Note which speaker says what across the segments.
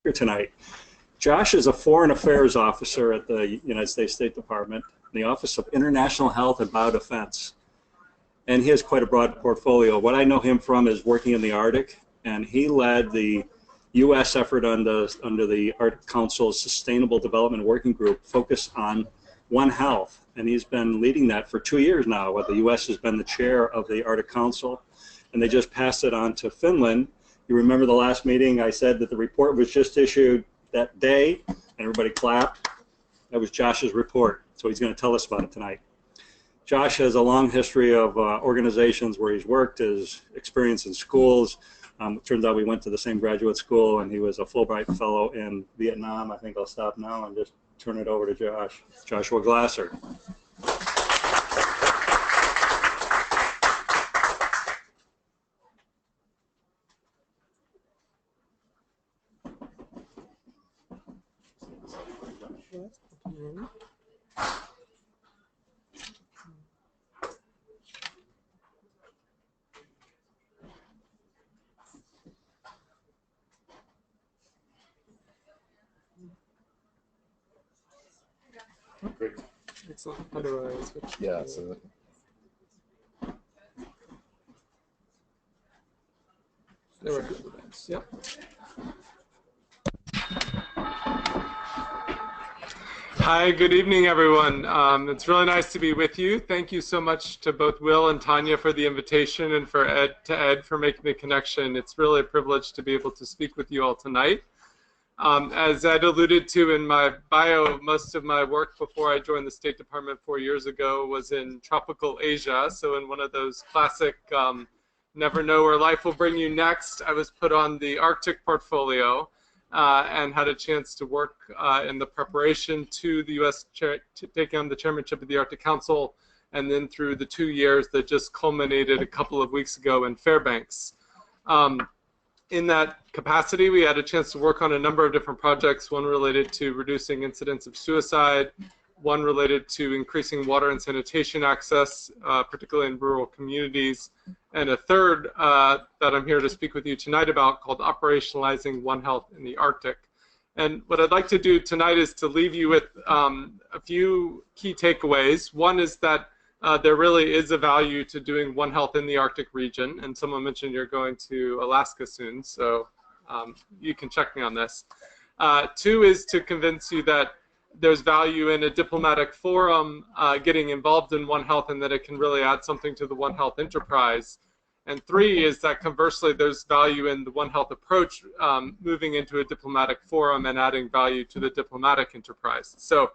Speaker 1: here tonight. Josh is a Foreign Affairs Officer at the United States State Department in the Office of International Health and Biodefense. And he has quite a broad portfolio. What I know him from is working in the Arctic, and he led the U.S. effort under the Arctic Council's Sustainable Development Working Group focused on One Health. And he's been leading that for 2 years now, where the U.S. has been the chair of the Arctic Council. And they just passed it on to Finland. You remember the last meeting I said that the report was just issued that day, and everybody clapped. That was Josh's report, so he's going to tell us about it tonight. Josh has a long history of organizations where he's worked, his experience in schools. It turns out we went to the same graduate school, and he was a Fulbright fellow in Vietnam. I think I'll stop now and just turn it over to Josh. Joshua Glasser.
Speaker 2: Great. Excellent. How do I switch?
Speaker 3: Yeah, so that...
Speaker 2: There we go. Yep. Hi, good evening, everyone. It's really nice to be with you. Thank you so much to both Will and Tanya for the invitation, and for Ed for making the connection. It's really a privilege to be able to speak with you all tonight. As Ed alluded to in my bio, most of my work before I joined the State Department 4 years ago was in tropical Asia. So in one of those classic never know where life will bring you next, I was put on the Arctic portfolio and had a chance to work in the preparation to the U.S. taking on the chairmanship of the Arctic Council, and then through the 2 years that just culminated a couple of weeks ago in Fairbanks. In that capacity, we had a chance to work on a number of different projects, one related to reducing incidents of suicide, one related to increasing water and sanitation access, particularly in rural communities, and a third that I'm here to speak with you tonight about called Operationalizing One Health in the Arctic. And what I'd like to do tonight is to leave you with a few key takeaways. One is that there really is a value to doing One Health in the Arctic region, and someone mentioned you're going to Alaska soon, so you can check me on this. Two is to convince you that there's value in a diplomatic forum getting involved in One Health, and that it can really add something to the One Health enterprise. And three is that conversely there's value in the One Health approach moving into a diplomatic forum and adding value to the diplomatic enterprise. So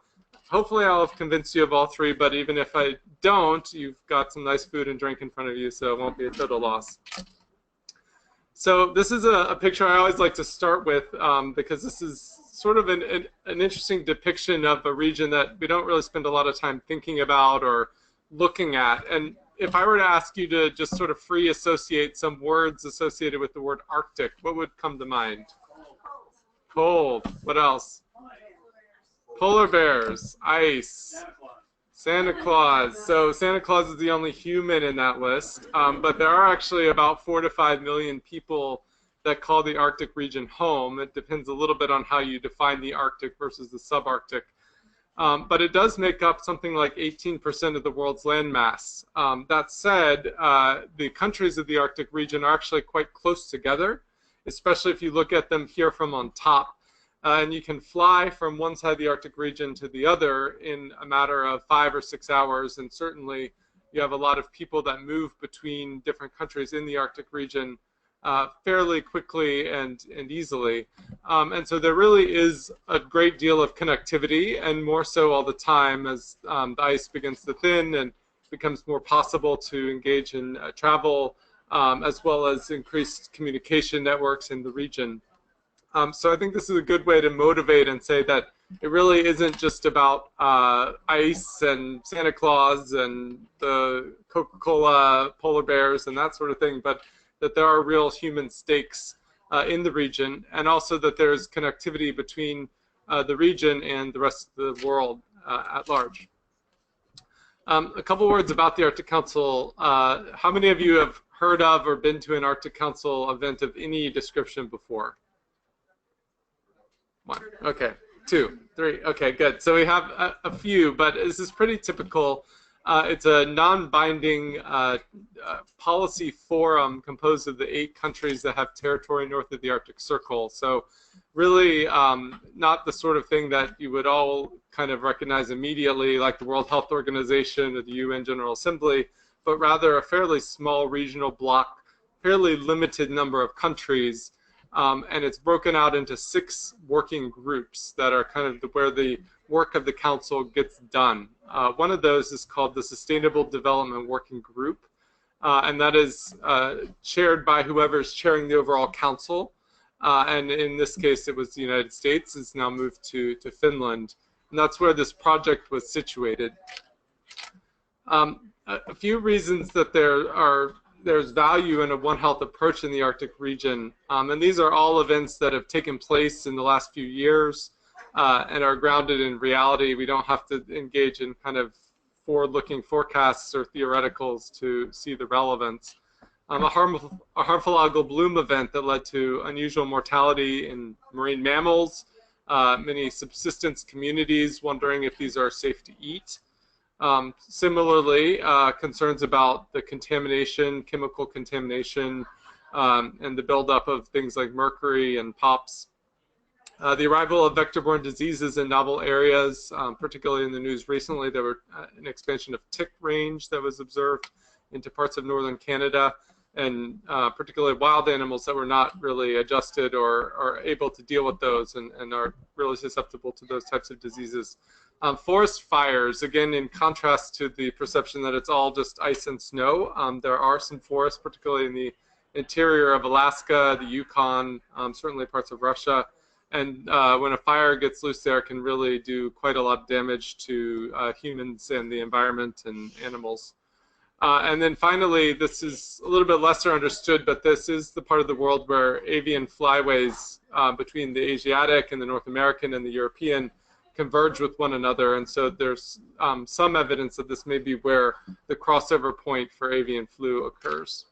Speaker 2: hopefully I'll have convinced you of all three, but even if I don't, you've got some nice food and drink in front of you, so it won't be a total loss. So this is a picture I always like to start with because this is sort of an interesting depiction of a region that we don't really spend a lot of time thinking about or looking at. And if I were to ask you to just sort of free associate some words associated with the word Arctic, what would come to mind? Cold. What else? Polar bears, ice, Santa Claus. So Santa Claus is the only human in that list, but there are actually about 4 to 5 million people that call the Arctic region home. It depends a little bit on how you define the Arctic versus the subarctic. But it does make up something like 18% of the world's landmass. That said, the countries of the Arctic region are actually quite close together, especially if you look at them here from on top. And you can fly from one side of the Arctic region to the other in a matter of 5 or 6 hours, and certainly you have a lot of people that move between different countries in the Arctic region fairly quickly and easily. And so there really is a great deal of connectivity, and more so all the time as the ice begins to thin and becomes more possible to engage in travel, as well as increased communication networks in the region. So I think this is a good way to motivate and say that it really isn't just about ice and Santa Claus and the Coca-Cola polar bears and that sort of thing, but that there are real human stakes in the region, and also that there's connectivity between the region and the rest of the world at large. A couple words about the Arctic Council. How many of you have heard of or been to an Arctic Council event of any description before? One. Okay. Two. Three. Okay, good. So we have a few, but this is pretty typical. It's a non-binding policy forum composed of the 8 countries that have territory north of the Arctic Circle. So really not the sort of thing that you would all kind of recognize immediately, like the World Health Organization or the UN General Assembly, but rather a fairly small regional bloc, fairly limited number of countries. And it's broken out into 6 working groups that are kind of where the work of the council gets done. One of those is called the Sustainable Development Working Group, and that is chaired by whoever's chairing the overall council. And in this case, it was the United States. It's now moved to Finland, and that's where this project was situated. A few reasons that there's value in a One Health approach in the Arctic region, and these are all events that have taken place in the last few years and are grounded in reality. We don't have to engage in kind of forward-looking forecasts or theoreticals to see the relevance. A harmful algal bloom event that led to unusual mortality in marine mammals, many subsistence communities wondering if these are safe to eat. Similarly, concerns about the contamination, chemical contamination, and the buildup of things like mercury and POPs. The arrival of vector-borne diseases in novel areas, particularly in the news recently, there were an expansion of tick range that was observed into parts of northern Canada, and particularly wild animals that were not really adjusted or able to deal with those and are really susceptible to those types of diseases. Forest fires, again, in contrast to the perception that it's all just ice and snow, there are some forests, particularly in the interior of Alaska, the Yukon, certainly parts of Russia. And when a fire gets loose there, it can really do quite a lot of damage to humans and the environment and animals. And then finally, this is a little bit lesser understood, but this is the part of the world where avian flyways between the Asiatic and the North American and the European converge with one another. And so there's some evidence that this may be where the crossover point for avian flu occurs.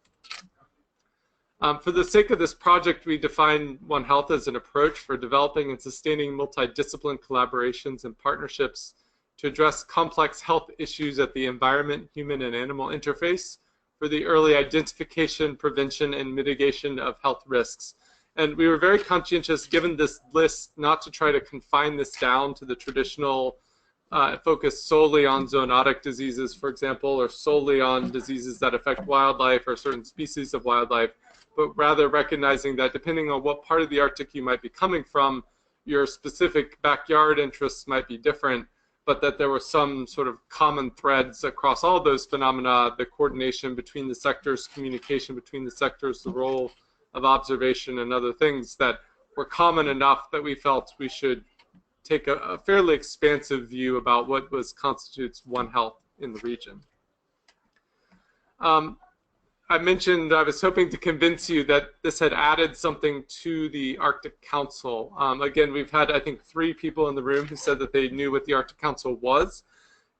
Speaker 2: For the sake of this project, we define One Health as an approach for developing and sustaining multidiscipline collaborations and partnerships to address complex health issues at the environment, human, and animal interface for the early identification, prevention, and mitigation of health risks. And we were very conscientious, given this list, not to try to confine this down to the traditional focus solely on zoonotic diseases, for example, or solely on diseases that affect wildlife or certain species of wildlife, but rather recognizing that depending on what part of the Arctic you might be coming from, your specific backyard interests might be different, but that there were some sort of common threads across all those phenomena, the coordination between the sectors, communication between the sectors, the role of observation and other things that were common enough that we felt we should take a fairly expansive view about what constitutes One Health in the region. I mentioned I was hoping to convince you that this had added something to the Arctic Council. Again, we've had, I think, 3 people in the room who said that they knew what the Arctic Council was.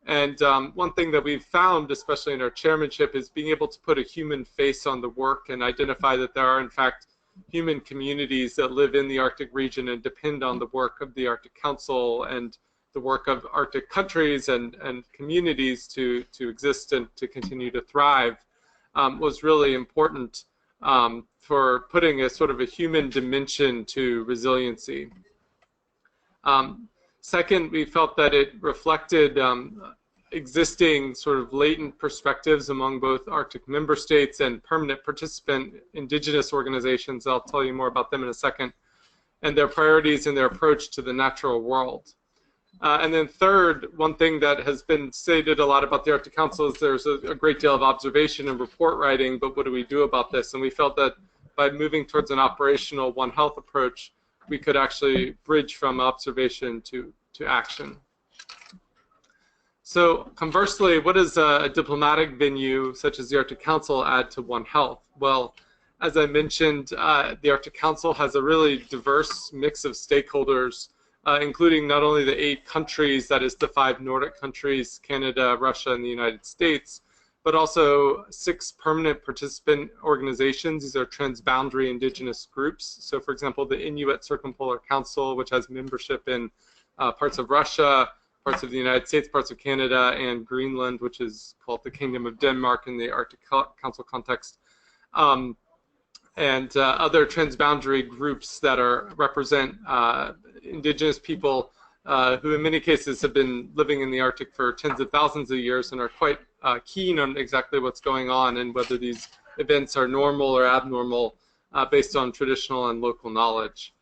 Speaker 2: And one thing that we've found, especially in our chairmanship, is being able to put a human face on the work and identify that there are, in fact, human communities that live in the Arctic region and depend on the work of the Arctic Council and the work of Arctic countries and communities to exist and to continue to thrive. Was really important for putting a sort of a human dimension to resiliency. Second, we felt that it reflected existing sort of latent perspectives among both Arctic member states and permanent participant indigenous organizations. I'll tell you more about them in a second, and their priorities and their approach to the natural world. And then third, one thing that has been stated a lot about the Arctic Council is there's a great deal of observation and report writing, but what do we do about this? And we felt that by moving towards an operational One Health approach, we could actually bridge from observation to action. So conversely, what does a diplomatic venue such as the Arctic Council add to One Health? Well, as I mentioned, the Arctic Council has a really diverse mix of stakeholders, including not only the 8 countries, that is the 5 Nordic countries, Canada, Russia, and the United States, but also 6 permanent participant organizations. These are transboundary indigenous groups. So for example, the Inuit Circumpolar Council, which has membership in parts of Russia, parts of the United States, parts of Canada, and Greenland, which is called the Kingdom of Denmark in the Arctic Council context. And other transboundary groups that represent indigenous people who in many cases have been living in the Arctic for tens of thousands of years and are quite keen on exactly what's going on and whether these events are normal or abnormal based on traditional and local knowledge.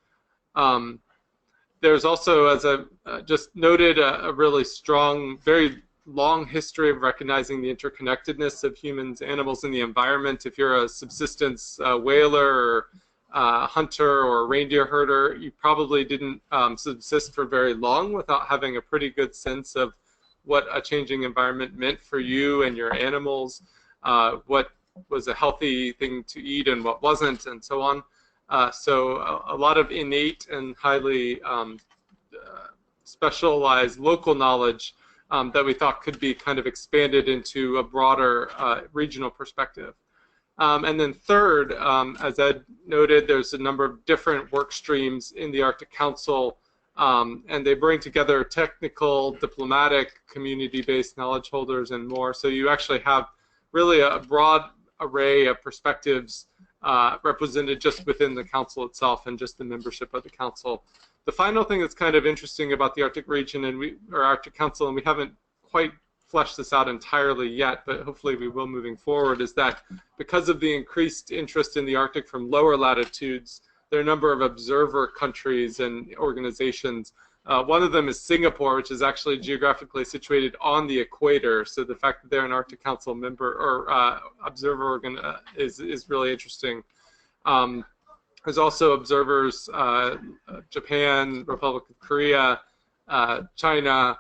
Speaker 2: There's also, as I just noted, a really strong, very long history of recognizing the interconnectedness of humans, animals, and the environment. If you're a subsistence whaler or hunter or reindeer herder, you probably didn't subsist for very long without having a pretty good sense of what a changing environment meant for you and your animals, what was a healthy thing to eat and what wasn't, and so on. So a lot of innate and highly specialized local knowledge that we thought could be kind of expanded into a broader regional perspective. And then third, as Ed noted, there's a number of different work streams in the Arctic Council, and they bring together technical, diplomatic, community-based knowledge holders and more. So you actually have really a broad array of perspectives represented just within the council itself and just the membership of the council. The final thing that's kind of interesting about the Arctic region or Arctic Council, and we haven't quite fleshed this out entirely yet, but hopefully we will moving forward, is that because of the increased interest in the Arctic from lower latitudes, there are a number of observer countries and organizations. One of them is Singapore, which is actually geographically situated on the equator. So the fact that they're an Arctic Council member or observer organ is really interesting. There's also observers, Japan, Republic of Korea, China,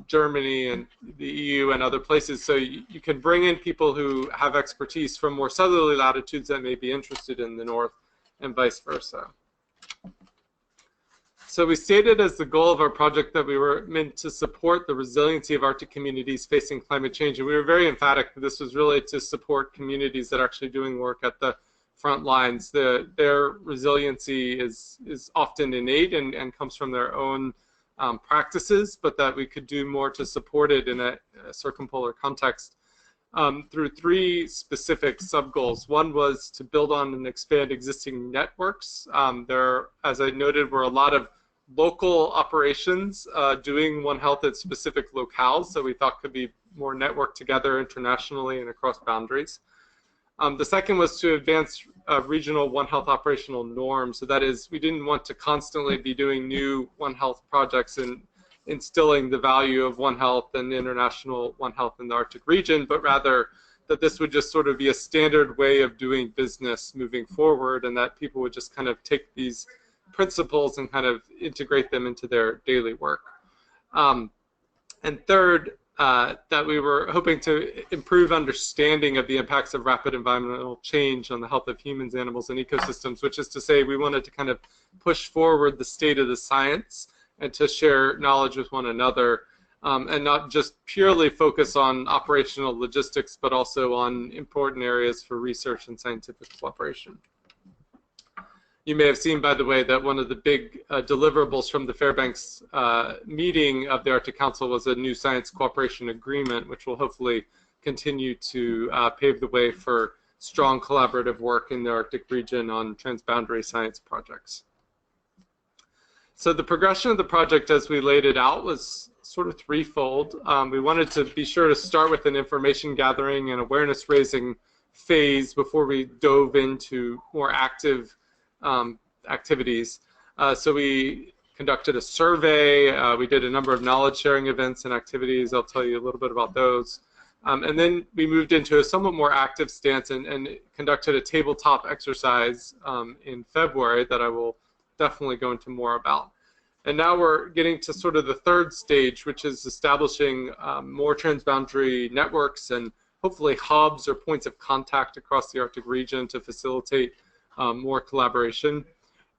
Speaker 2: Germany, and the EU, and other places. So you can bring in people who have expertise from more southerly latitudes that may be interested in the North, and vice versa. So we stated as the goal of our project that we were meant to support the resiliency of Arctic communities facing climate change, and we were very emphatic that this was really to support communities that are actually doing work at the front lines. Their resiliency is often innate and comes from their own practices, but that we could do more to support it in a circumpolar context through 3 specific sub-goals. One was to build on and expand existing networks. There, as I noted, were a lot of local operations doing One Health at specific locales, so we thought could be more networked together internationally and across boundaries. The second was to advance regional One Health operational norms. So that is, we didn't want to constantly be doing new One Health projects and instilling the value of One Health and international One Health in the Arctic region, but rather that this would just sort of be a standard way of doing business moving forward, and that people would just kind of take these principles and kind of integrate them into their daily work. And third, that we were hoping to improve understanding of the impacts of rapid environmental change on the health of humans, animals, and ecosystems, which is to say we wanted to kind of push forward the state of the science and to share knowledge with one another, and not just purely focus on operational logistics, but also on important areas for research and scientific cooperation. You may have seen, by the way, that one of the big deliverables from the Fairbanks meeting of the Arctic Council was a new science cooperation agreement, which will hopefully continue to pave the way for strong collaborative work in the Arctic region on transboundary science projects. So the progression of the project as we laid it out was sort of threefold. We wanted to be sure to start with an information gathering and awareness raising phase before we dove into more active activities. So we conducted a survey, we did a number of knowledge sharing events and activities. I'll tell you a little bit about those. And then we moved into a somewhat more active stance and conducted a tabletop exercise in February that I will definitely go into more about. And now we're getting to sort of the third stage, which is establishing more transboundary networks and hopefully hubs or points of contact across the Arctic region to facilitate more collaboration,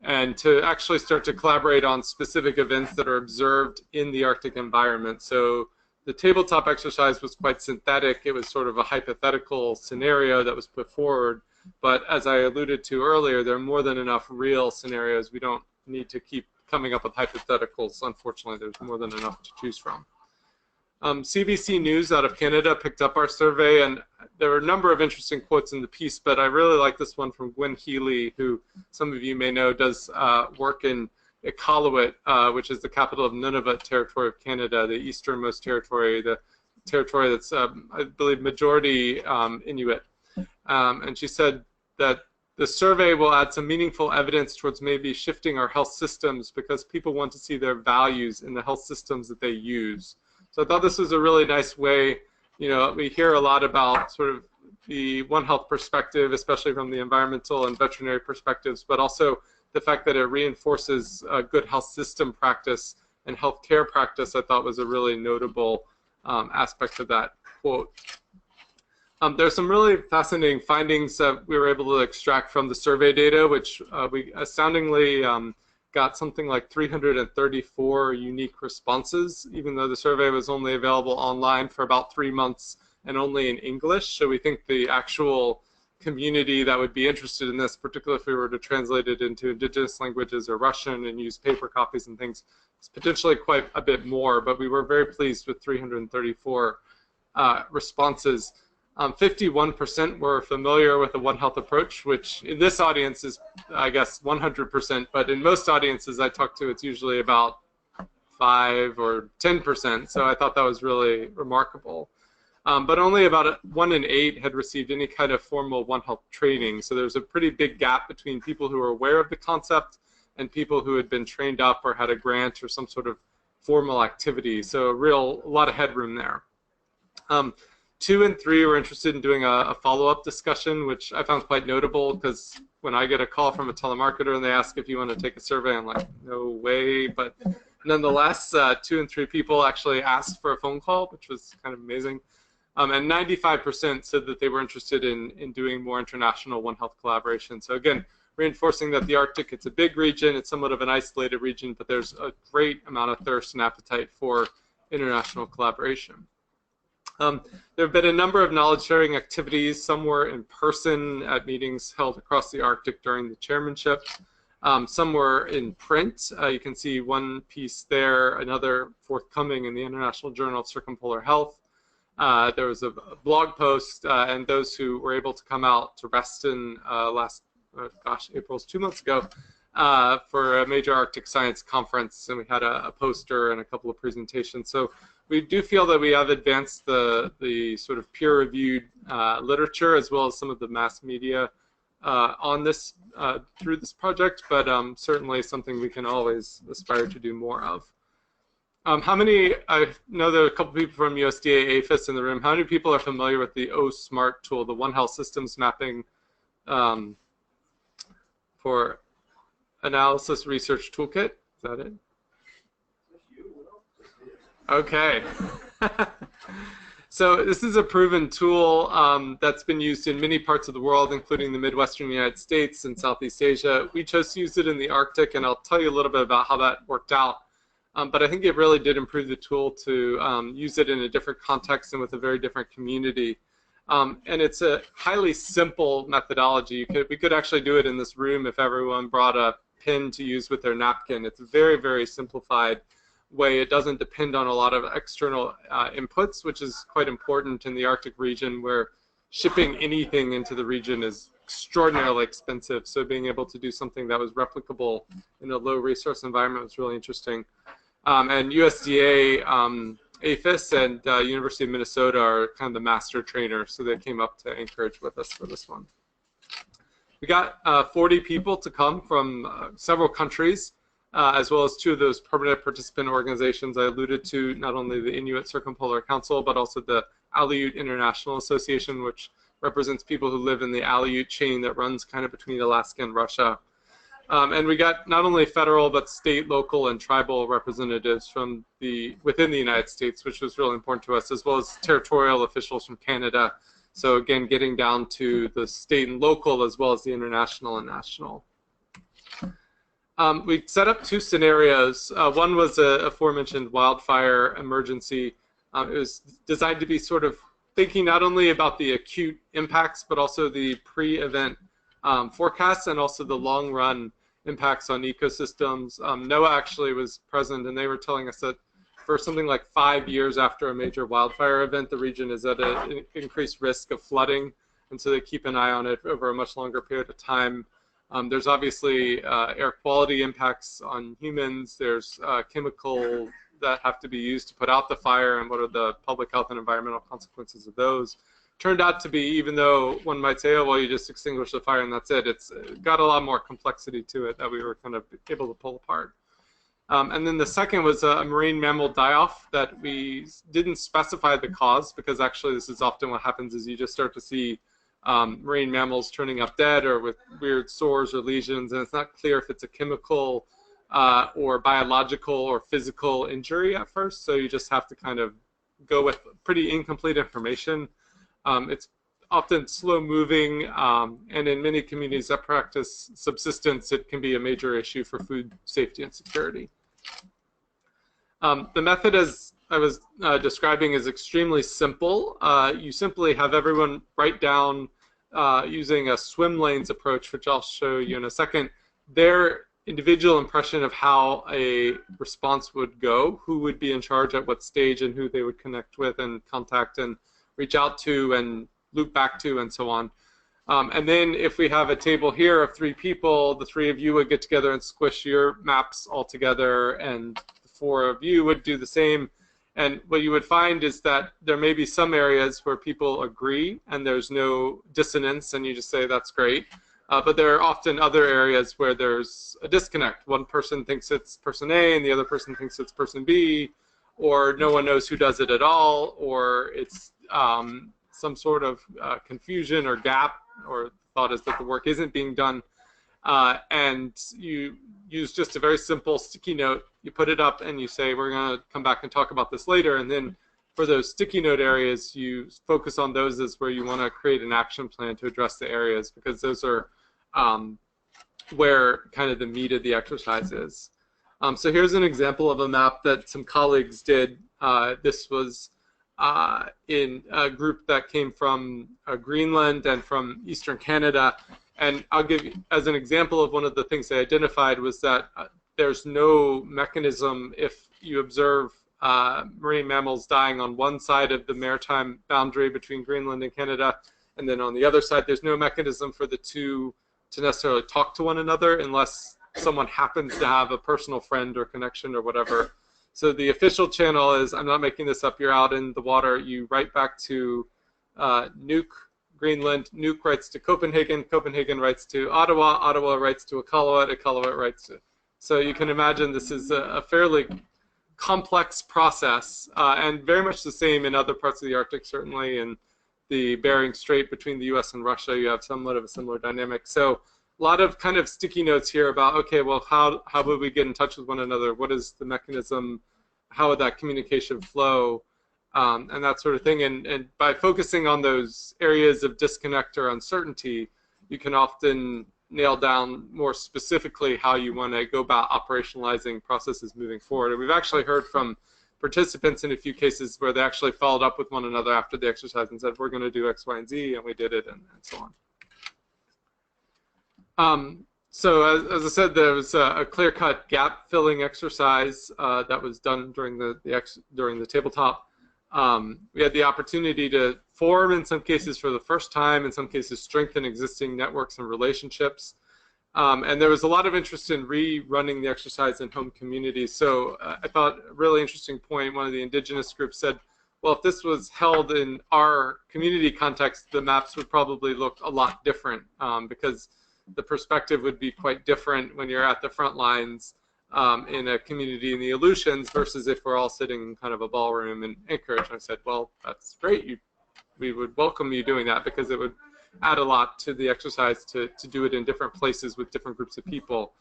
Speaker 2: and to actually start to collaborate on specific events that are observed in the Arctic environment. So the tabletop exercise was quite synthetic. It was sort of a hypothetical scenario that was put forward. But as I alluded to earlier, there are more than enough real scenarios. We don't need to keep coming up with hypotheticals. Unfortunately, there's more than enough to choose from. CBC News out of Canada picked up our survey, and there were a number of interesting quotes in the piece, but I really like this one from Gwen Healy, who some of you may know does work in Iqaluit, which is the capital of Nunavut territory of Canada, the easternmost territory, the territory that's, I believe, majority Inuit. And she said that the survey will add some meaningful evidence towards maybe shifting our health systems because people want to see their values in the health systems that they use. So I thought this was a really nice way. You know, we hear a lot about sort of the One Health perspective, especially from the environmental and veterinary perspectives, but also the fact that it reinforces good health system practice and healthcare practice, I thought was a really notable aspect of that quote. There's some really fascinating findings that we were able to extract from the survey data, which we astoundingly got something like 334 unique responses, even though the survey was only available online for about 3 months and only in English. So we think the actual community that would be interested in this, particularly if we were to translate it into indigenous languages or Russian and use paper copies and things, is potentially quite a bit more, but we were very pleased with 334 responses. 51% were familiar with the One Health approach, which in this audience is, I guess, 100%, but in most audiences I talk to, it's usually about 5 or 10%, so I thought that was really remarkable. But only about 1 in 8 had received any kind of formal One Health training, so there's a pretty big gap between people who are aware of the concept and people who had been trained up or had a grant or some sort of formal activity, so a lot of headroom there. 2 and 3 were interested in doing a follow-up discussion, which I found quite notable because when I get a call from a telemarketer and they ask if you want to take a survey, I'm like, no way. But nonetheless, 2 and 3 people actually asked for a phone call, which was kind of amazing. And 95% said that they were interested in doing more international One Health collaboration. So again, reinforcing that the Arctic, it's a big region, it's somewhat of an isolated region, but there's a great amount of thirst and appetite for international collaboration. There have been a number of knowledge-sharing activities. Some were in person at meetings held across the Arctic during the chairmanship. Some were in print. You can see one piece there, another forthcoming in the International Journal of Circumpolar Health. There was a blog post, and those who were able to come out to Reston April's 2 months ago, for a major Arctic science conference, and we had a poster and a couple of presentations. So we do feel that we have advanced the sort of peer-reviewed literature as well as some of the mass media on this through this project, but certainly something we can always aspire to do more of. How many, I know there are a couple people from USDA APHIS in the room, how many people are familiar with the OSMART tool, the One Health Systems Mapping for Analysis Research Toolkit? Is that it? Okay. So this is a proven tool that's been used in many parts of the world, including the Midwestern United States and Southeast Asia. We chose to use it in the Arctic, and I'll tell you a little bit about how that worked out. But I think it really did improve the tool to use it in a different context and with a very different community. And it's a highly simple methodology. We could actually do it in this room if everyone brought a pen to use with their napkin. It's very, very simplified way. It doesn't depend on a lot of external inputs, which is quite important in the Arctic region where shipping anything into the region is extraordinarily expensive. So being able to do something that was replicable in a low resource environment was really interesting. And USDA, APHIS, and University of Minnesota are kind of the master trainers, so they came up to Anchorage with us for this one. We got 40 people to come from several countries, as well as 2 of those permanent participant organizations I alluded to, not only the Inuit Circumpolar Council, but also the Aleut International Association, which represents people who live in the Aleut chain that runs kind of between Alaska and Russia. And we got not only federal, but state, local, and tribal representatives from within the United States, which was really important to us, as well as territorial officials from Canada. So again, getting down to the state and local, as well as the international and national. We set up 2 scenarios. One was a aforementioned wildfire emergency. It was designed to be sort of thinking not only about the acute impacts, but also the pre-event forecasts and also the long-run impacts on ecosystems. NOAA actually was present, and they were telling us that for something like 5 years after a major wildfire event, the region is at an increased risk of flooding, and so they keep an eye on it over a much longer period of time. There's obviously air quality impacts on humans. There's chemical that have to be used to put out the fire, and what are the public health and environmental consequences of those. Turned out to be, even though one might say, oh, well, you just extinguish the fire and that's it, it's got a lot more complexity to it that we were kind of able to pull apart. And then the second was a marine mammal die-off that we didn't specify the cause, because actually this is often what happens is you just start to see marine mammals turning up dead or with weird sores or lesions, and it's not clear if it's a chemical or biological or physical injury at first, so you just have to kind of go with pretty incomplete information. It's often slow-moving, and in many communities that practice subsistence, it can be a major issue for food safety and security. The method, as I was describing, is extremely simple. You simply have everyone write down, using a swim lanes approach, which I'll show you in a second, their individual impression of how a response would go, who would be in charge at what stage, and who they would connect with and contact and reach out to and loop back to, and so on. And then if we have a table here of 3 people, the 3 of you would get together and squish your maps all together, and the 4 of you would do the same. And what you would find is that there may be some areas where people agree and there's no dissonance, and you just say, that's great. But there are often other areas where there's a disconnect. One person thinks it's person A and the other person thinks it's person B, or no one knows who does it at all, or it's some sort of confusion or gap, or thought is that the work isn't being done. And you use just a very simple sticky note. You put it up and you say, we're going to come back and talk about this later. And then for those sticky note areas, you focus on those as where you want to create an action plan to address the areas, because those are where kind of the meat of the exercise is. So here's an example of a map that some colleagues did. This was in a group that came from Greenland and from Eastern Canada. And I'll give you, as an example of one of the things they identified, was that there's no mechanism if you observe marine mammals dying on one side of the maritime boundary between Greenland and Canada, and then on the other side, there's no mechanism for the two to necessarily talk to one another unless someone happens to have a personal friend or connection or whatever. So the official channel is, I'm not making this up, you're out in the water, you write back to Nuuk, Greenland, Nuuk writes to Copenhagen, Copenhagen writes to Ottawa, Ottawa writes to Iqaluit, Iqaluit writes to... So you can imagine this is a fairly complex process, and very much the same in other parts of the Arctic, certainly in the Bering Strait between the US and Russia, you have somewhat of a similar dynamic. So a lot of kind of sticky notes here about, okay, well, how would we get in touch with one another? What is the mechanism? How would that communication flow? And that sort of thing. And by focusing on those areas of disconnect or uncertainty, you can often nail down more specifically how you want to go about operationalizing processes moving forward. And we've actually heard from participants in a few cases where they actually followed up with one another after the exercise and said, we're going to do X, Y, and Z, and we did it, and so on. So as I said, there was a clear-cut gap-filling exercise that was done during the tabletop. We had the opportunity to form, in some cases for the first time, in some cases strengthen existing networks and relationships. And there was a lot of interest in rerunning the exercise in home communities. So I thought a really interesting point, one of the indigenous groups said, well, if this was held in our community context, the maps would probably look a lot different, because the perspective would be quite different when you're at the front lines in a community in the Aleutians versus if we're all sitting in kind of a ballroom in Anchorage. And I said, well, that's great. We would welcome you doing that, because it would add a lot to the exercise to do it in different places with different groups of people.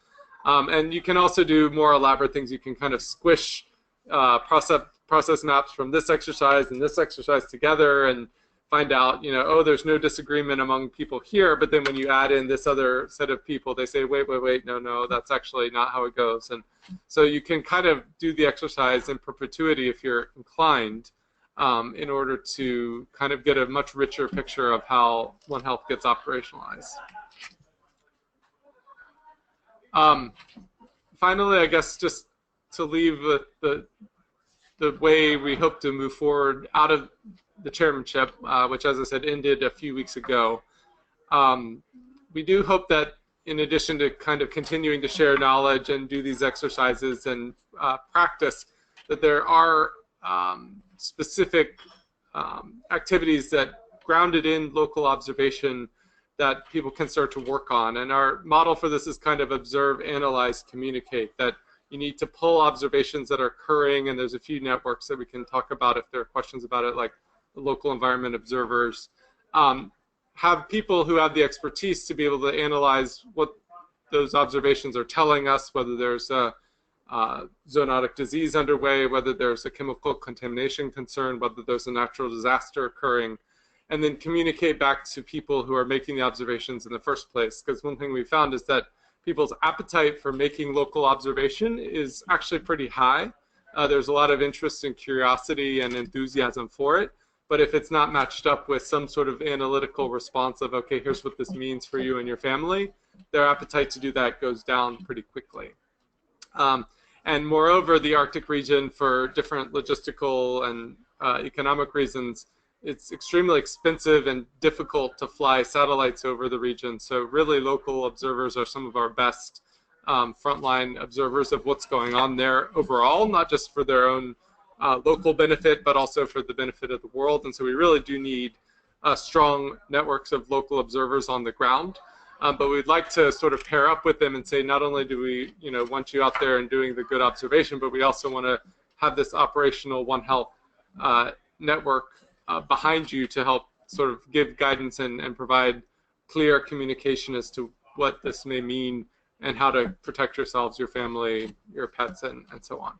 Speaker 2: And you can also do more elaborate things. You can kind of squish process maps from this exercise and this exercise together and find out, you know, oh, there's no disagreement among people here, but then when you add in this other set of people, they say, wait, no, that's actually not how it goes. And so you can kind of do the exercise in perpetuity if you're inclined. in order to kind of get a much richer picture of how One Health gets operationalized. Finally, I guess just to leave with the way we hope to move forward out of the chairmanship, which, as I said, ended a few weeks ago. We do hope that in addition to kind of continuing to share knowledge and do these exercises and practice, that there are specific activities that grounded in local observation that people can start to work on. And our model for this is kind of observe, analyze, communicate, that you need to pull observations that are occurring, and there's a few networks that we can talk about if there are questions about it, like the local environment observers. Have people who have the expertise to be able to analyze what those observations are telling us, whether there's a zoonotic disease underway, whether there's a chemical contamination concern, whether there's a natural disaster occurring, and then communicate back to people who are making the observations in the first place. Because one thing we found is that people's appetite for making local observation is actually pretty high. There's a lot of interest and curiosity and enthusiasm for it. But if it's not matched up with some sort of analytical response of, okay, here's what this means for you and your family, their appetite to do that goes down pretty quickly. And moreover, the Arctic region, for different logistical and economic reasons, it's extremely expensive and difficult to fly satellites over the region. So really, local observers are some of our best frontline observers of what's going on there overall, not just for their own local benefit, but also for the benefit of the world. And so we really do need strong networks of local observers on the ground. But we'd like to sort of pair up with them and say, not only do we want you out there and doing the good observation, but we also want to have this operational One Health network behind you to help sort of give guidance and provide clear communication as to what this may mean and how to protect yourselves, your family, your pets, and so on.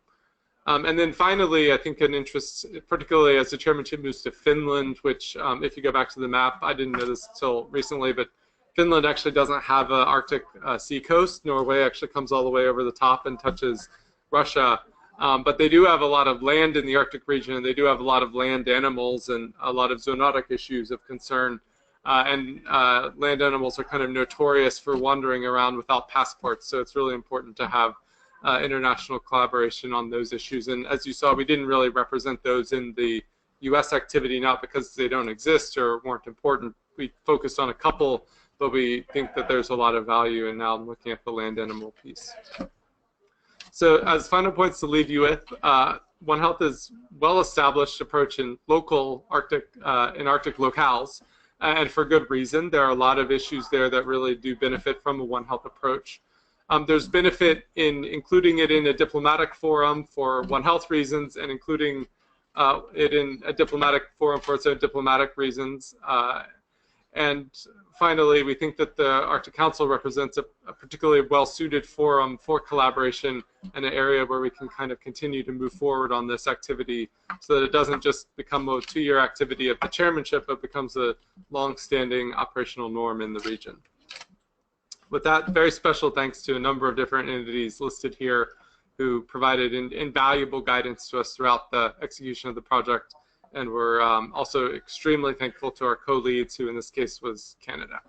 Speaker 2: And then finally, I think an interest, particularly as the chairmanship moves to Finland, which if you go back to the map, I didn't know this until recently, but Finland actually doesn't have an Arctic sea coast. Norway actually comes all the way over the top and touches Russia. But they do have a lot of land in the Arctic region, and they do have a lot of land animals and a lot of zoonotic issues of concern. Land animals are kind of notorious for wandering around without passports, so it's really important to have international collaboration on those issues. And as you saw, we didn't really represent those in the U.S. activity, not because they don't exist or weren't important. We focused on a couple, but we think that there's a lot of value in now looking at the land animal piece. So as final points to leave you with, One Health is well-established approach in local Arctic locales, and for good reason. There are a lot of issues there that really do benefit from a One Health approach. There's benefit in including it in a diplomatic forum for One Health reasons, and including it in a diplomatic forum for its own diplomatic reasons. And finally, we think that the Arctic Council represents a particularly well-suited forum for collaboration and an area where we can kind of continue to move forward on this activity so that it doesn't just become a two-year activity of the chairmanship, but becomes a long-standing operational norm in the region. With that, very special thanks to a number of different entities listed here who provided invaluable guidance to us throughout the execution of the project. And we're also extremely thankful to our co-leads, who in this case was Canada.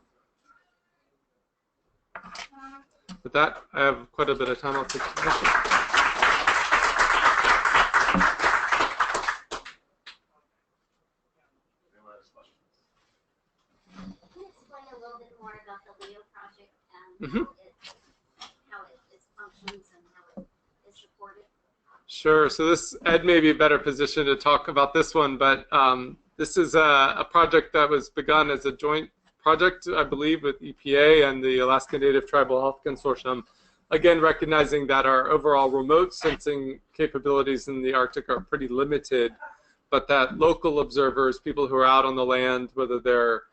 Speaker 2: With that, I have quite a bit of time. I'll take questions.
Speaker 3: Can you explain a little bit more about the LEO project and how it functions and how it is supported?
Speaker 2: Sure. So Ed may be a better position to talk about this one, but this is a project that was begun as a joint project, I believe, with EPA and the Alaska Native Tribal Health Consortium. Again, recognizing that our overall remote sensing capabilities in the Arctic are pretty limited, but that local observers, people who are out on the land, whether they're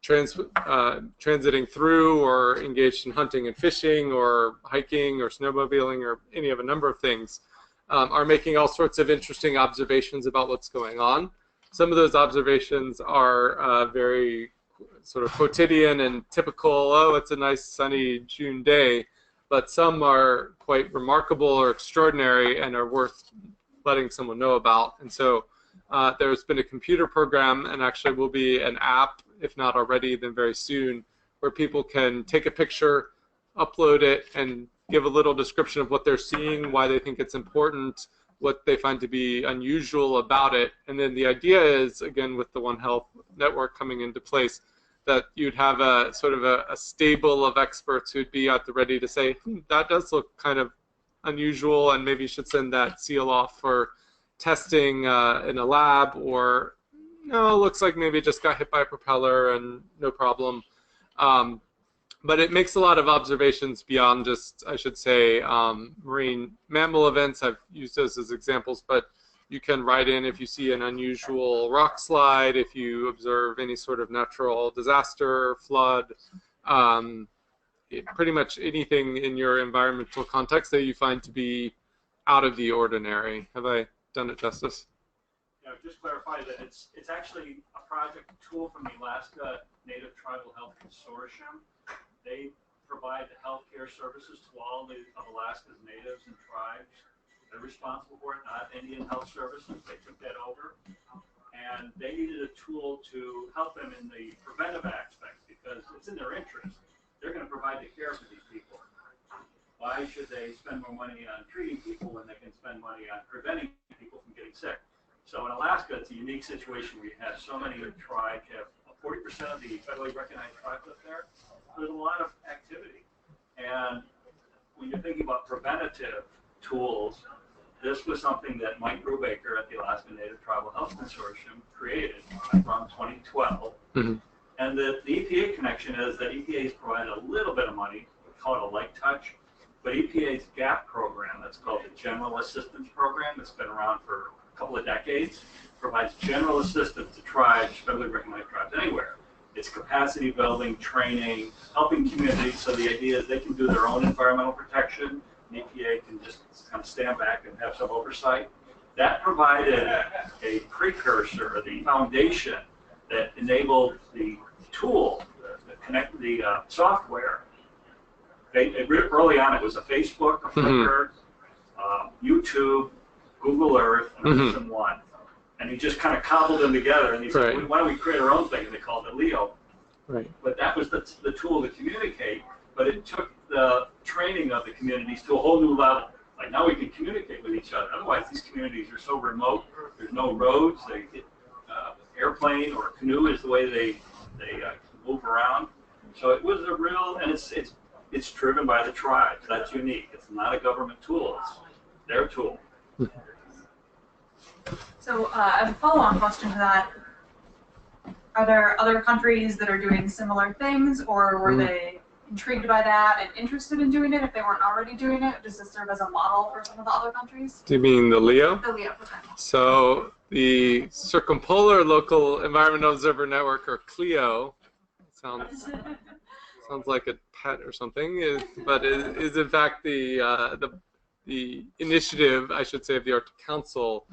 Speaker 2: transiting through or engaged in hunting and fishing or hiking or snowmobiling or any of a number of things, are making all sorts of interesting observations about what's going on. Some of those observations are very sort of quotidian and typical, oh, it's a nice sunny June day, but some are quite remarkable or extraordinary and are worth letting someone know about. And so there's been a computer program, and actually will be an app, if not already, then very soon, where people can take a picture, upload it, and give a little description of what they're seeing, why they think it's important, what they find to be unusual about it. And then the idea is, again, with the One Health network coming into place, that you'd have a sort of a stable of experts who'd be at the ready to say, that does look kind of unusual, and maybe you should send that seal off for testing in a lab, or no, it looks like maybe it just got hit by a propeller and no problem. But it makes a lot of observations beyond just, I should say, marine mammal events. I've used those as examples, but you can write in if you see an unusual rock slide, if you observe any sort of natural disaster, flood, pretty much anything in your environmental context that you find to be out of the ordinary. Have I done it justice?
Speaker 1: Yeah, just clarify that it's actually a project tool from the Alaska Native Tribal Health Consortium. They provide the healthcare services to all of Alaska's natives and tribes. They're responsible for it, not Indian Health Services. They took that over. And they needed a tool to help them in the preventive aspect because it's in their interest. They're going to provide the care for these people. Why should they spend more money on treating people when they can spend money on preventing people from getting sick? So in Alaska, it's a unique situation where you have so many tribes. You have 40% of the federally recognized tribes up there. There's a lot of activity. And when you're thinking about preventative tools, this was something that Mike Brubaker at the Alaska Native Tribal Health Consortium created around 2012. Mm-hmm. And the EPA connection is that EPA has provided a little bit of money, we call it a light touch, but EPA's GAP program, that's called the General Assistance Program, that's been around for a couple of decades, provides general assistance to tribes, federally recognized tribes anywhere. It's capacity building, training, helping communities, so the idea is they can do their own environmental protection, and EPA can just kind of stand back and have some oversight. That provided a precursor, the foundation that enabled the tool, the software. Early on, it was a Facebook, a Flickr, YouTube, Google Earth, and mm-hmm. some one. And he just kind of cobbled them together, and he said, right. Why don't we create our own thing? And they called it Leo. Right. But that was the tool to communicate, but it took the training of the communities to a whole new level. Like now we can communicate with each other. Otherwise, these communities are so remote. There's no roads. They get airplane or canoe is the way they move around. So it was a real, and it's driven by the tribes. That's unique. It's not a government tool. It's their tool.
Speaker 4: So as a follow-on question to that, are there other countries that are doing similar things, or were they intrigued by that and interested in doing it if they weren't already doing it? Does this serve as a model for some of the other countries?
Speaker 2: Do you mean the LEO?
Speaker 4: The LEO program.
Speaker 2: So the Circumpolar Local Environmental Observer Network, or CLEO, sounds like a pet or something, but it is in fact the initiative, I should say, of the Arctic Council.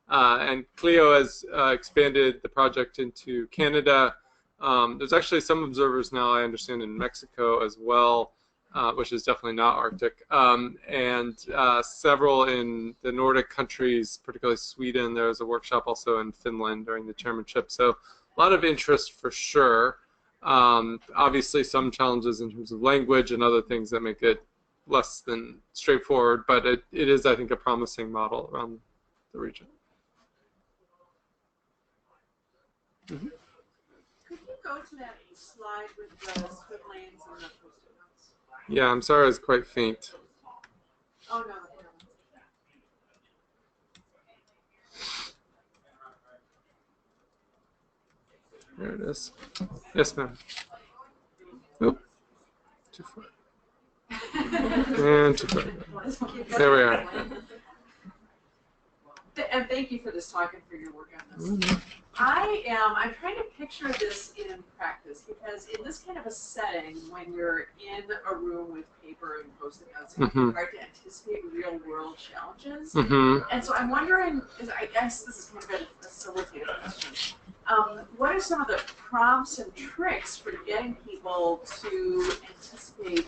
Speaker 2: And CLEO has expanded the project into Canada. There's actually some observers now, I understand, in Mexico as well, which is definitely not Arctic, and several in the Nordic countries, particularly Sweden. There was a workshop also in Finland during the chairmanship. So a lot of interest for sure. Obviously some challenges in terms of language and other things that make it less than straightforward, but it is, I think, a promising model around the region. Mm-hmm.
Speaker 5: Could you go to that slide with the swim lanes and the Post-it notes?
Speaker 2: Yeah, I'm sorry, I was quite faint.
Speaker 5: Oh, no.
Speaker 2: There it is. Yes, ma'am. Oop. Too far. And too far. There we are.
Speaker 5: And thank you for this talk and for your work on this.
Speaker 2: Mm-hmm.
Speaker 5: I'm trying to picture this in practice, because in this kind of a setting, when you're in a room with paper and Post-it notes, it's hard to anticipate real world challenges. And so I'm wondering, I guess this is kind of a facilitated question, what are some of the prompts and tricks for getting people to anticipate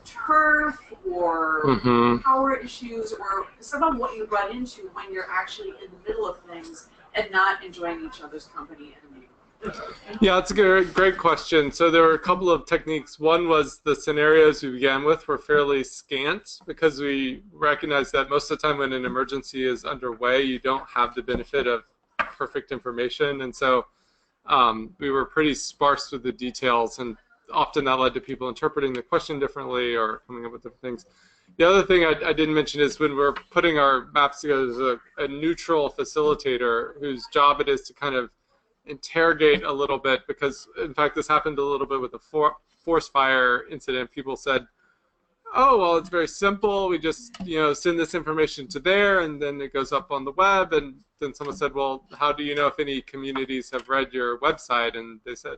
Speaker 5: turf or power issues, or some of what you run into when you're actually in the middle of things and not enjoying each other's company in a meeting?
Speaker 2: Yeah, it's a great question. So there were a couple of techniques. One was the scenarios we began with were fairly scant because we recognized that most of the time when an emergency is underway, you don't have the benefit of perfect information. And so we were pretty sparse with the details, and often that led to people interpreting the question differently or coming up with different things. The other thing I didn't mention is when we're putting our maps together, there's a neutral facilitator whose job it is to kind of interrogate a little bit, because in fact this happened a little bit with the forest fire incident. People said, oh, well, it's very simple, we just send this information to there and then it goes up on the web. And then someone said, well, how do you know if any communities have read your website? And they said,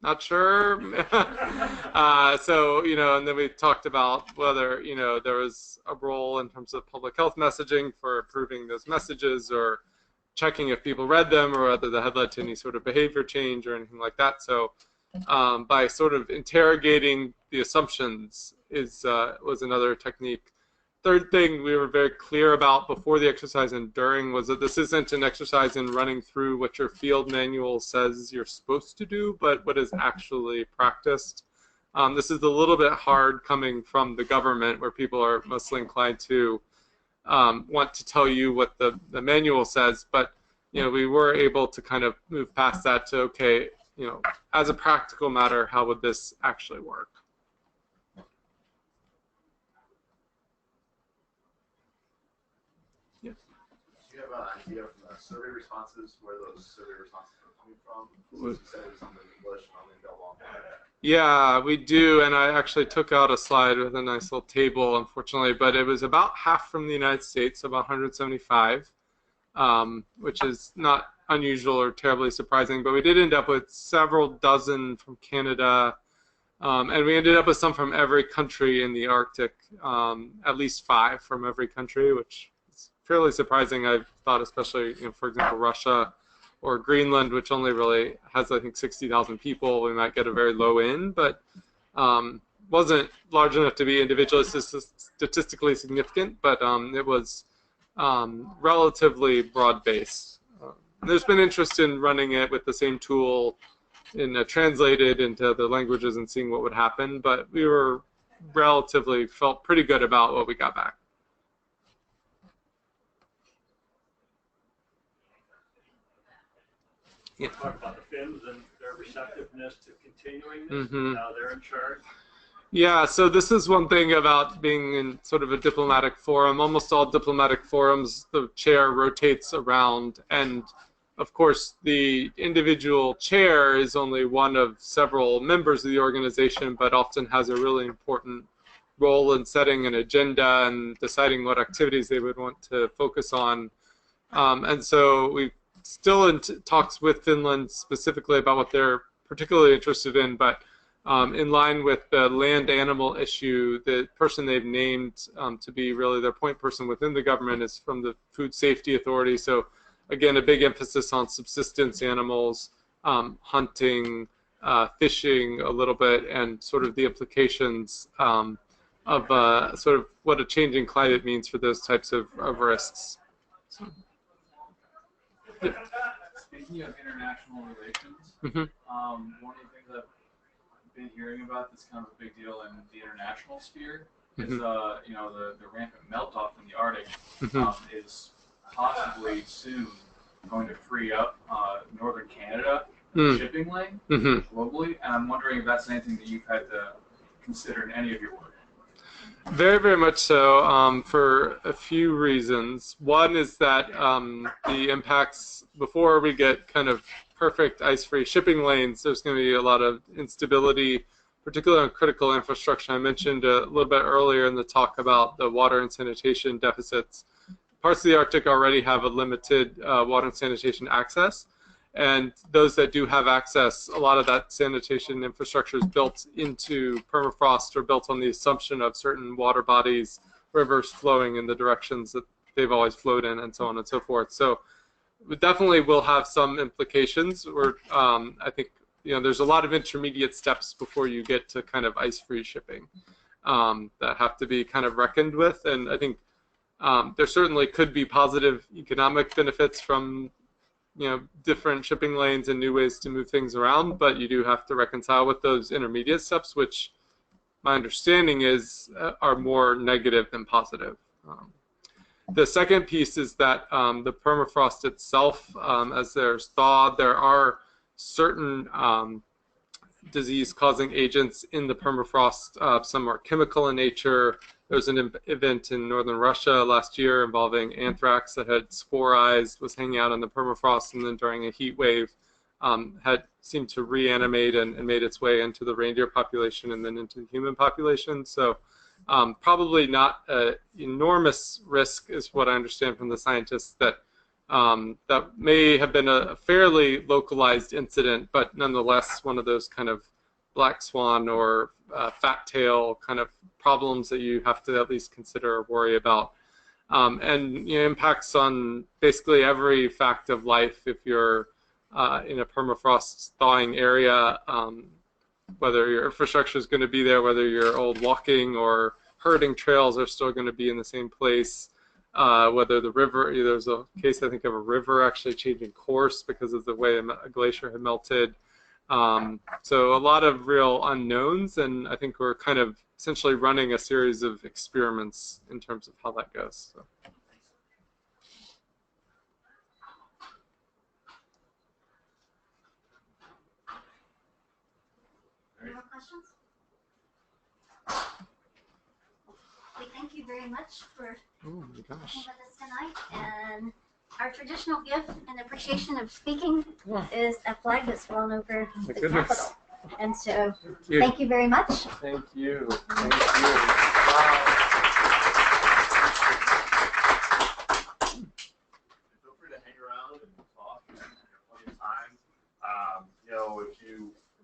Speaker 2: not sure. So and then we talked about whether there was a role in terms of public health messaging for approving those messages, or checking if people read them, or whether that had led to any sort of behavior change or anything like that. So by sort of interrogating the assumptions was another technique. Third thing we were very clear about before the exercise and during was that this isn't an exercise in running through what your field manual says you're supposed to do, but what is actually practiced. This is a little bit hard coming from the government, where people are mostly inclined to want to tell you what the manual says, but we were able to kind of move past that to, okay, as a practical matter, how would this actually work? Yeah.
Speaker 6: Do you have an idea from the survey responses where those survey responses are coming from? Since you said it was on the English and only available on that.
Speaker 2: Yeah, we do, and I actually took out a slide with a nice little table, unfortunately, but it was about half from the United States, about 175, which is not unusual or terribly surprising, but we did end up with several dozen from Canada, and we ended up with some from every country in the Arctic, at least 5 from every country, which is fairly surprising. I thought, especially, for example, Russia or Greenland, which only really has, I think, 60,000 people, we might get a very low end, but wasn't large enough to be individually statistically significant, but it was relatively broad-based. There's been interest in running it with the same tool translated into the languages and seeing what would happen, but we were felt pretty good about what we got back.
Speaker 1: Yeah. Talk about the Finns and their receptiveness to continuing this. Now they're in charge.
Speaker 2: Yeah, so this is one thing about being in sort of a diplomatic forum. Almost all diplomatic forums, the chair rotates around, and of course the individual chair is only one of several members of the organization, but often has a really important role in setting an agenda and deciding what activities they would want to focus on. And so we've still in talks with Finland specifically about what they're particularly interested in, but in line with the land animal issue, the person they've named to be really their point person within the government is from the Food Safety Authority. So again, a big emphasis on subsistence animals, hunting, fishing a little bit, and sort of the implications of sort of what a changing climate means for those types of risks. So. Yeah.
Speaker 7: Speaking of international relations, one of the things I've been hearing about that's kind of a big deal in the international sphere is the rampant melt-off in the Arctic is possibly soon going to free up northern Canada shipping lane globally, and I'm wondering if that's anything that you've had to consider in any of your work.
Speaker 2: Very, very much so, for a few reasons. One is that the impacts, before we get kind of perfect ice-free shipping lanes, there's going to be a lot of instability, particularly on critical infrastructure. I mentioned a little bit earlier in the talk about the water and sanitation deficits. Parts of the Arctic already have a limited water and sanitation access. And those that do have access, a lot of that sanitation infrastructure is built into permafrost or built on the assumption of certain water bodies, rivers flowing in the directions that they've always flowed in, and so on and so forth. So we definitely will have some implications. I think there's a lot of intermediate steps before you get to kind of ice-free shipping that have to be kind of reckoned with. And I think There certainly could be positive economic benefits from different shipping lanes and new ways to move things around, but you do have to reconcile with those intermediate steps, which my understanding is are more negative than positive. The second piece is that the permafrost itself, as there's thaw, there are certain disease-causing agents in the permafrost. Some are chemical in nature. There was an event in northern Russia last year involving anthrax that had sporized, was hanging out on the permafrost, and then during a heat wave had seemed to reanimate and made its way into the reindeer population and then into the human population. So probably not an enormous risk is what I understand from the scientists, that that may have been a fairly localized incident, but nonetheless one of those kind of black swan or fat tail kind of problems that you have to at least consider or worry about. And impacts on basically every fact of life if you're in a permafrost thawing area, whether your infrastructure is going to be there, whether your old walking or herding trails are still going to be in the same place, whether the river, there's a case I think of a river actually changing course because of the way a glacier had melted. So a lot of real unknowns, and I think we're kind of essentially running a series of experiments in terms of how that goes. So.
Speaker 3: Any more questions? We thank you very much for
Speaker 2: Oh my gosh.
Speaker 3: being with us tonight. And our traditional gift and appreciation of speaking is a flag that's flown over the Capitol. And so, thank you very much.
Speaker 2: Thank you. Thank you.
Speaker 6: Feel free to hang around and talk. There's plenty of time.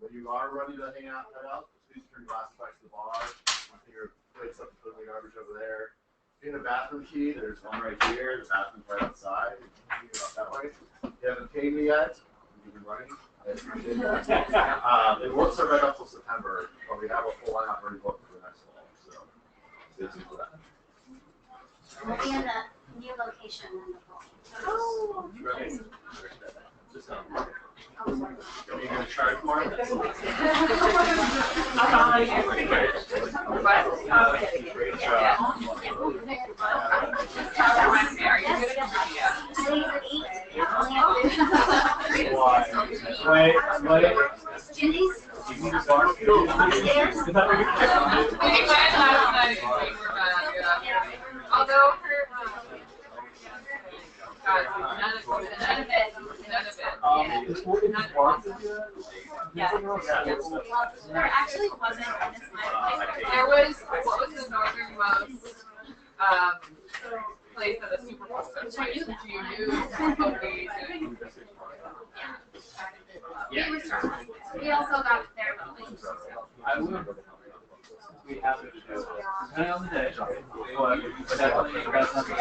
Speaker 6: When you are ready to head out, please turn your glass back to the bar. Put your plates up to put in the garbage over there. If you need a bathroom key, there's one right here. The bathroom's right outside. You can get up that way. If you haven't paid me yet, you've been running. I appreciate that. It won't start back up till September, but we have a full lineup already booked for the next fall. So stay tuned for that.
Speaker 3: We'll be in the new location in the fall.
Speaker 6: Oh, right. Just are you going to charge more?
Speaker 5: Although her, none of it. Yeah. There actually wasn't in this line. There was, what was the northernmost place that the Super Bowl was? Do you we also got there,
Speaker 7: I would. We have to do it. Depending on the day. But definitely you guys have to